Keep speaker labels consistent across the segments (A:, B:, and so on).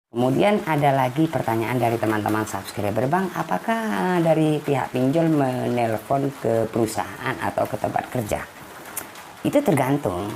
A: Kemudian ada lagi pertanyaan dari teman-teman subscriber, Bang, apakah dari pihak pinjol menelpon ke perusahaan atau ke tempat kerja? Itu tergantung.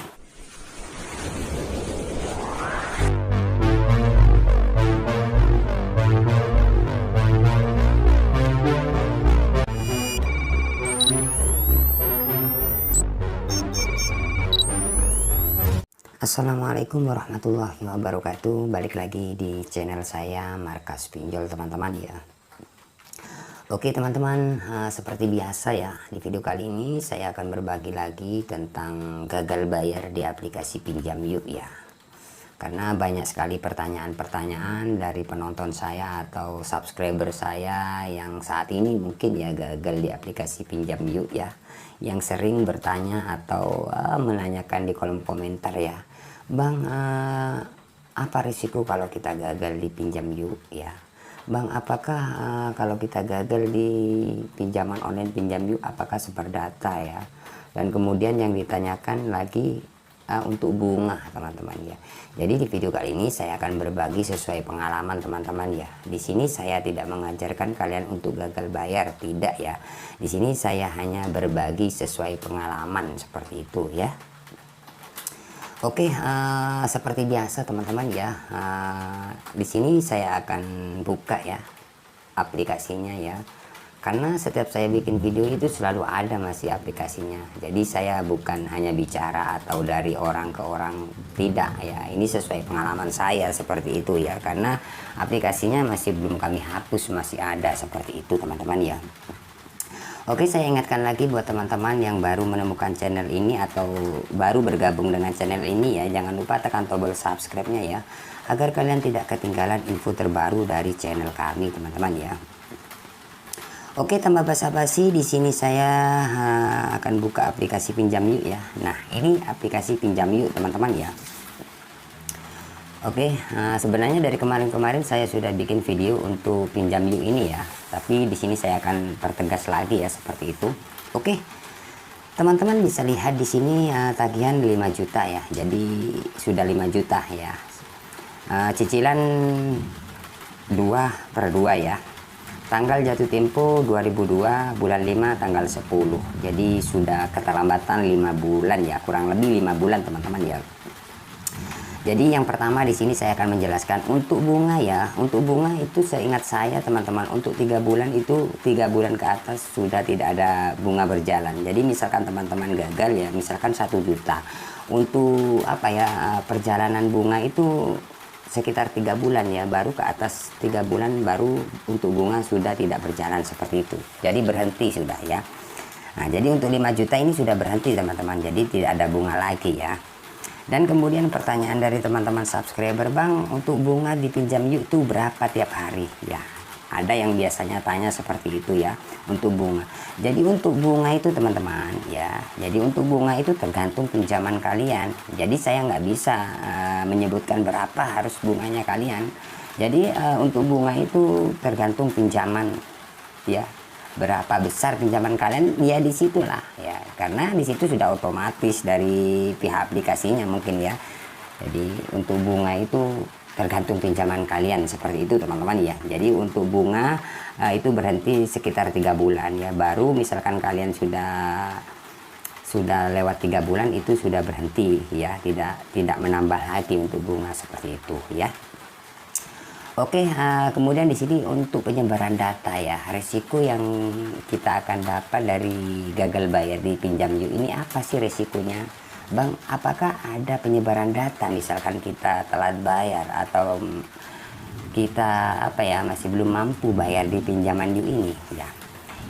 A: Assalamualaikum warahmatullahi wabarakatuh. Balik lagi di channel saya Markas Pinjol, teman-teman ya. Oke teman-teman, seperti biasa ya, di video kali ini saya akan berbagi lagi tentang gagal bayar di aplikasi Pinjam Yuk ya. Karena banyak sekali pertanyaan-pertanyaan dari penonton saya atau subscriber saya yang saat ini mungkin ya gagal di aplikasi Pinjam Yuk ya, yang sering bertanya atau menanyakan di kolom komentar ya, Bang, apa risiko kalau kita gagal di Pinjam Yuk ya, Bang, apakah kalau kita gagal di pinjaman online Pinjam Yuk apakah sebar data ya. Dan kemudian yang ditanyakan lagi untuk bunga, teman-teman ya. Jadi di video kali ini saya akan berbagi sesuai pengalaman teman-teman ya. Di sini saya tidak mengajarkan kalian untuk gagal bayar, tidak ya. Di sini saya hanya berbagi sesuai pengalaman seperti itu ya. Oke, seperti biasa teman-teman ya. Di sini saya akan buka ya aplikasinya ya. Karena setiap saya bikin video itu selalu ada masih aplikasinya. Jadi saya bukan hanya bicara atau dari orang ke orang, tidak ya. Ini sesuai pengalaman saya seperti itu ya. Karena aplikasinya masih belum kami hapus, masih ada seperti itu teman-teman ya. Oke, saya ingatkan lagi buat teman-teman yang baru menemukan channel ini atau baru bergabung dengan channel ini ya, jangan lupa tekan tombol subscribe-nya ya, agar kalian tidak ketinggalan info terbaru dari channel kami teman-teman ya. Oke, tanpa basa-basi, di sini saya akan buka aplikasi Pinjam Yuk ya. Nah, ini aplikasi Pinjam Yuk teman-teman ya. Oke, sebenarnya dari kemarin-kemarin saya sudah bikin video untuk Pinjam Yuk ini ya, tapi di sini saya akan pertegas lagi ya seperti itu. Oke, teman-tean bisa lihat di sini tagihan 5 juta ya, jadi sudah 5 juta ya. Cicilan 2/2 ya. Tanggal jatuh tempo 2002 bulan 5 tanggal 10. Jadi sudah keterlambatan 5 bulan ya, kurang lebih 5 bulan teman-teman ya. Jadi yang pertama di sini saya akan menjelaskan untuk bunga ya. Untuk bunga itu seingat saya teman-teman, untuk 3 bulan itu 3 bulan ke atas sudah tidak ada bunga berjalan. Jadi misalkan teman-teman gagal ya, misalkan 1 juta. Untuk apa ya, perjalanan bunga itu sekitar 3 bulan ya, baru ke atas 3 bulan baru untuk bunga sudah tidak berjalan seperti itu. Jadi berhenti sudah ya. Nah, jadi untuk 5 juta ini sudah berhenti teman-teman. Jadi tidak ada bunga lagi ya. Dan kemudian pertanyaan dari teman-teman subscriber, Bang, untuk bunga di Pinjam Yuk itu berapa tiap hari ya. Ada yang biasanya tanya seperti itu ya, untuk bunga. Jadi untuk bunga itu teman-teman ya, jadi untuk bunga itu tergantung pinjaman kalian. Jadi saya nggak bisa menyebutkan berapa harus bunganya kalian. Jadi untuk bunga itu tergantung pinjaman ya, berapa besar pinjaman kalian ya, disitulah ya, karena disitu sudah otomatis dari pihak aplikasinya mungkin ya. Jadi untuk bunga itu tergantung pinjaman kalian seperti itu teman-teman ya. Jadi untuk bunga itu berhenti sekitar 3 bulan ya, baru misalkan kalian sudah lewat 3 bulan itu sudah berhenti ya, tidak menambah lagi untuk bunga seperti itu ya. Oke, kemudian di sini untuk penyebaran data ya, resiko yang kita akan dapat dari gagal bayar di Pinjam Yuk ini apa sih resikonya, Bang? Apakah ada penyebaran data misalkan kita telat bayar atau kita apa ya, masih belum mampu bayar di pinjaman Yuk ini ya.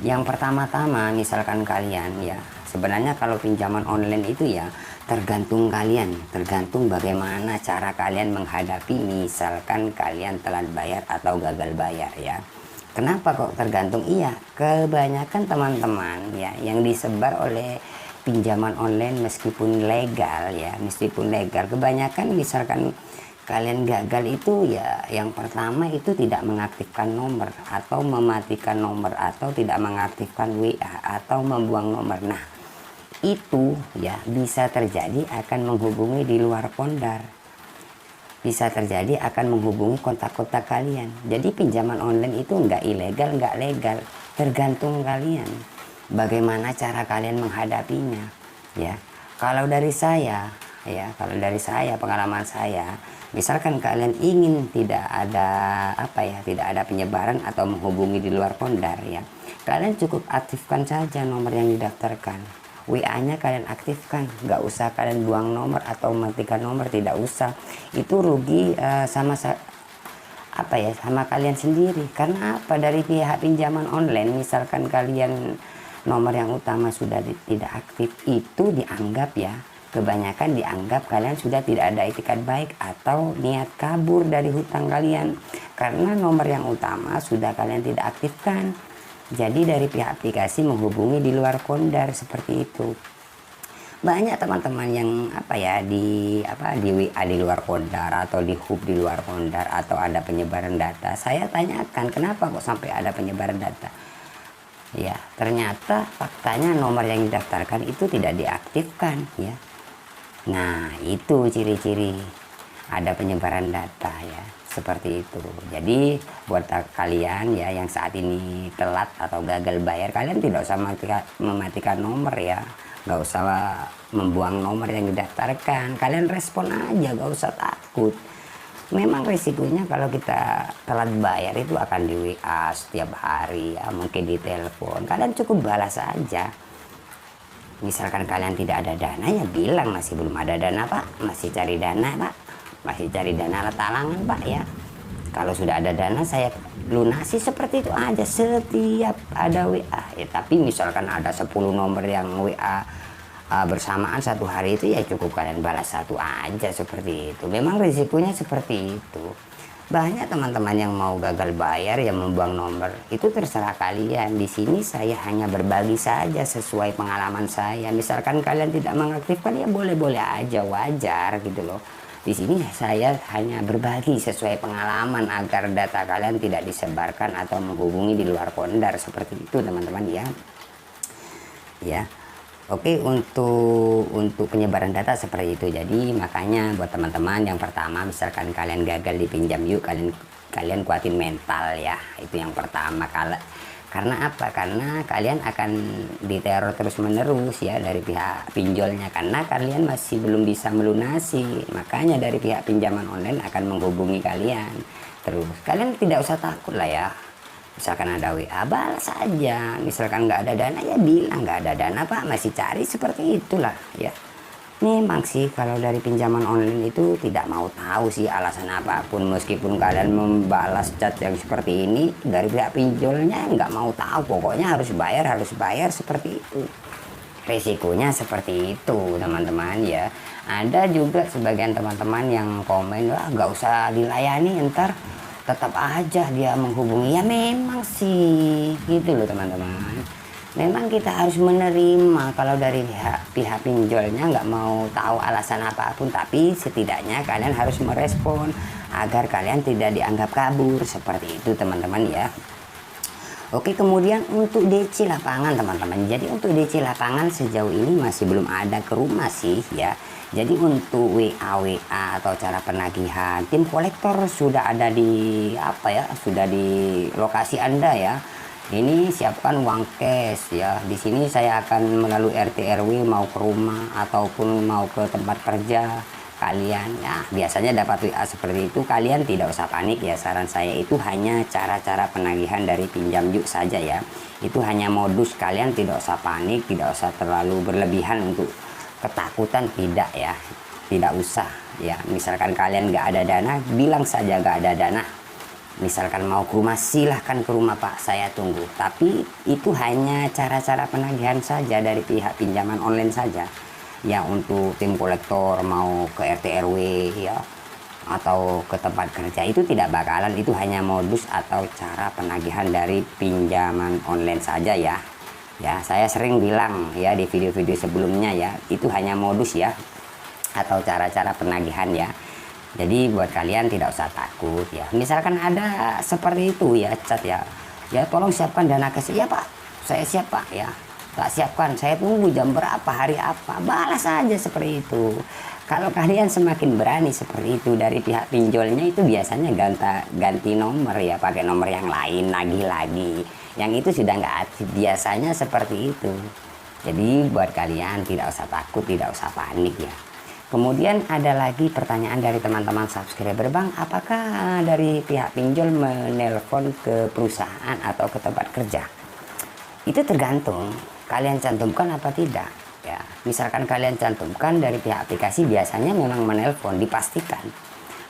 A: Yang pertama-tama misalkan kalian ya, sebenarnya kalau pinjaman online itu ya tergantung kalian, tergantung bagaimana cara kalian menghadapi misalkan kalian telat bayar atau gagal bayar ya. Kenapa kok tergantung? Iya, kebanyakan teman-teman ya yang disebar oleh pinjaman online meskipun legal ya, meskipun legal, kebanyakan misalkan kalian gagal itu ya, yang pertama itu tidak mengaktifkan nomor atau mematikan nomor atau tidak mengaktifkan WA atau membuang nomor. Nah, itu ya bisa terjadi akan menghubungi di luar pondar. bisa terjadi akan menghubungi kontak-kontak kalian. Jadi pinjaman online itu nggak ilegal, nggak legal, tergantung kalian bagaimana cara kalian menghadapinya, ya. Kalau dari saya, ya, kalau dari saya, pengalaman saya, misalkan kalian ingin tidak ada tidak ada penyebaran atau menghubungi di luar pondar, ya, kalian cukup aktifkan saja nomor yang didaftarkan. WA-nya kalian aktifkan, nggak usah kalian buang nomor atau matikan nomor, tidak usah. Itu rugi sama kalian sendiri. Karena apa? Dari pihak pinjaman online, misalkan kalian nomor yang utama sudah tidak aktif, itu dianggap, ya, kebanyakan dianggap kalian sudah tidak ada itikat baik atau niat kabur dari hutang kalian, karena nomor yang utama sudah kalian tidak aktifkan. Jadi dari pihak aplikasi menghubungi di luar pondar seperti itu. Banyak teman-teman yang di WA di luar pondar atau di hub di luar pondar atau ada penyebaran data. Saya tanyakan, kenapa kok sampai ada penyebaran data? Ya, ternyata faktanya nomor yang didaftarkan itu tidak diaktifkan, ya. Nah, itu ciri-ciri ada penyebaran data, ya, seperti itu. Jadi buat kalian, ya, yang saat ini telat atau gagal bayar, kalian tidak usah mematikan nomor, ya, nggak usah membuang nomor yang didaftarkan. Kalian respon aja, nggak usah takut. Memang risikonya kalau kita telat bayar itu akan di WA setiap hari, ya, mungkin di telepon. Kalian cukup balas saja. Misalkan kalian tidak ada dana, ya bilang masih belum ada dana, Pak, masih cari dana, Pak, masih cari dana talangan, Pak, ya. Kalau sudah ada dana saya lunasi, seperti itu aja setiap ada WA, ya. Tapi misalkan ada 10 nomor yang WA bersamaan satu hari, itu ya cukup kalian balas satu aja, seperti itu. Memang risikonya seperti itu. Banyak teman-teman yang mau gagal bayar, yang membuang nomor, itu terserah kalian. Di sini saya hanya berbagi saja sesuai pengalaman saya. Misalkan kalian tidak mengaktifkan, ya boleh-boleh aja, wajar gitu loh. Di sini saya hanya berbagi sesuai pengalaman agar data kalian tidak disebarkan atau menghubungi di luar pondar, seperti itu teman-teman, ya. Ya. Oke, untuk penyebaran data seperti itu. Jadi makanya buat teman-teman, yang pertama, misalkan kalian gagal dipinjam yuk, kalian kuatin mental, ya. Itu yang pertama. Karena apa? Karena kalian akan diteror terus-menerus, ya, dari pihak pinjolnya, karena kalian masih belum bisa melunasi. Makanya dari pihak pinjaman online akan menghubungi kalian terus. Kalian tidak usah takut lah, ya. Misalkan ada WA, balas saja. Misalkan nggak ada dana, ya bilang nggak ada dana, Pak, masih cari, seperti itulah, ya. Memang sih kalau dari pinjaman online itu tidak mau tahu sih alasan apapun, meskipun kalian membalas chat yang seperti ini, dari pihak pinjolnya nggak mau tahu, pokoknya harus bayar seperti itu. Risikonya seperti itu teman-teman, ya. Ada juga sebagian teman-teman yang komen, wah nggak usah dilayani, ntar tetap aja dia menghubungi. Ya memang sih gitu loh teman-teman. Memang kita harus menerima kalau dari pihak pinjolnya nggak mau tahu alasan apapun, tapi setidaknya kalian harus merespon agar kalian tidak dianggap kabur, seperti itu teman-teman, ya. Oke, kemudian untuk DC lapangan teman-teman. Jadi untuk DC lapangan sejauh ini masih belum ada ke rumah sih, ya. Jadi untuk WA atau cara penagihan, tim kolektor sudah ada di sudah di lokasi Anda, ya. Ini siapkan uang cash, ya. Di sini saya akan melalui RT RW mau ke rumah ataupun mau ke tempat kerja kalian, ya. Biasanya dapat WA seperti itu, kalian tidak usah panik, ya. Saran saya itu hanya cara-cara penagihan dari pinjam yuk saja, ya. Itu hanya modus, kalian tidak usah panik, tidak usah terlalu berlebihan untuk ketakutan, tidak, ya. Tidak usah, ya. Misalkan kalian nggak ada dana, bilang saja nggak ada dana. Misalkan mau ke rumah, silahkan ke rumah, Pak, saya tunggu. Tapi itu hanya cara-cara penagihan saja dari pihak pinjaman online saja, ya. Untuk tim kolektor mau ke RT RW, ya, atau ke tempat kerja, itu tidak bakalan. Itu hanya modus atau cara penagihan dari pinjaman online saja, ya. Ya, saya sering bilang, ya, di video-video sebelumnya, ya, itu hanya modus, ya, atau cara-cara penagihan, ya. Jadi buat kalian tidak usah takut, ya. Misalkan ada seperti itu, ya, chat, ya, tolong siapkan dana cash, ya Pak, saya siap Pak, ya. Tak siapkan, saya tunggu jam berapa, hari apa, balas saja seperti itu. Kalau kalian semakin berani seperti itu dari pihak pinjolnya, itu biasanya ganti nomor ya, pakai nomor yang lain lagi. Yang itu sudah nggak aktif, biasanya seperti itu. Jadi buat kalian tidak usah takut, tidak usah panik ya. Kemudian ada lagi pertanyaan dari teman-teman subscriber, Bang, apakah dari pihak pinjol menelpon ke perusahaan atau ke tempat kerja? Itu tergantung kalian cantumkan apa tidak. Ya, misalkan kalian cantumkan dari pihak aplikasi, biasanya memang menelpon, dipastikan.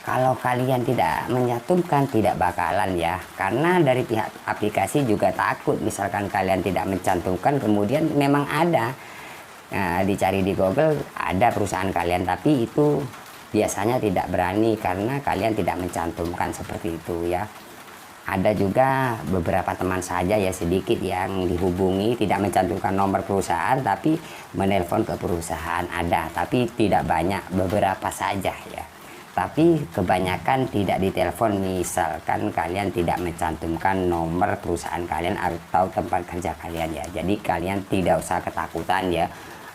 A: Kalau kalian tidak mencantumkan, tidak bakalan ya, karena dari pihak aplikasi juga takut misalkan kalian tidak mencantumkan, kemudian memang ada, nah, dicari di Google ada perusahaan kalian, tapi itu biasanya tidak berani karena kalian tidak mencantumkan seperti itu ya. Ada juga beberapa teman saja ya, sedikit yang dihubungi tidak mencantumkan nomor perusahaan tapi menelpon ke perusahaan, ada, tapi tidak banyak, beberapa saja ya. Tapi kebanyakan tidak ditelepon misalkan kalian tidak mencantumkan nomor perusahaan kalian atau tempat kerja kalian ya. Jadi kalian tidak usah ketakutan ya,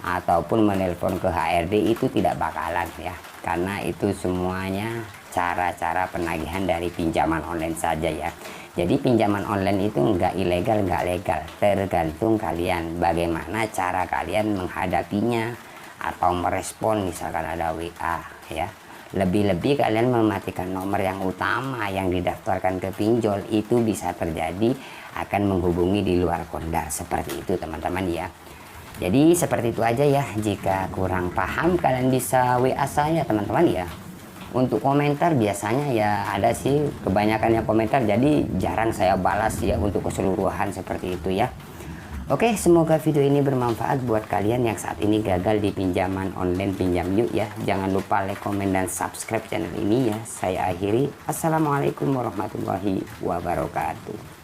A: ataupun menelpon ke HRD itu tidak bakalan ya, karena itu semuanya cara-cara penagihan dari pinjaman online saja ya. Jadi pinjaman online itu nggak ilegal, nggak legal, tergantung kalian bagaimana cara kalian menghadapinya atau merespon misalkan ada WA ya. Lebih-lebih kalian mematikan nomor yang utama yang didaftarkan ke pinjol, itu bisa terjadi akan menghubungi di luar kondar, seperti itu teman-teman ya. Jadi seperti itu aja ya, jika kurang paham kalian bisa WA saya teman-teman ya. Untuk komentar biasanya ya ada sih, kebanyakannya komentar, jadi jarang saya balas ya untuk keseluruhan seperti itu ya. Oke, semoga video ini bermanfaat buat kalian yang saat ini gagal di pinjaman online Pinjam Yuk ya. Jangan lupa like, komen, dan subscribe channel ini ya. Saya akhiri. Assalamualaikum warahmatullahi wabarakatuh.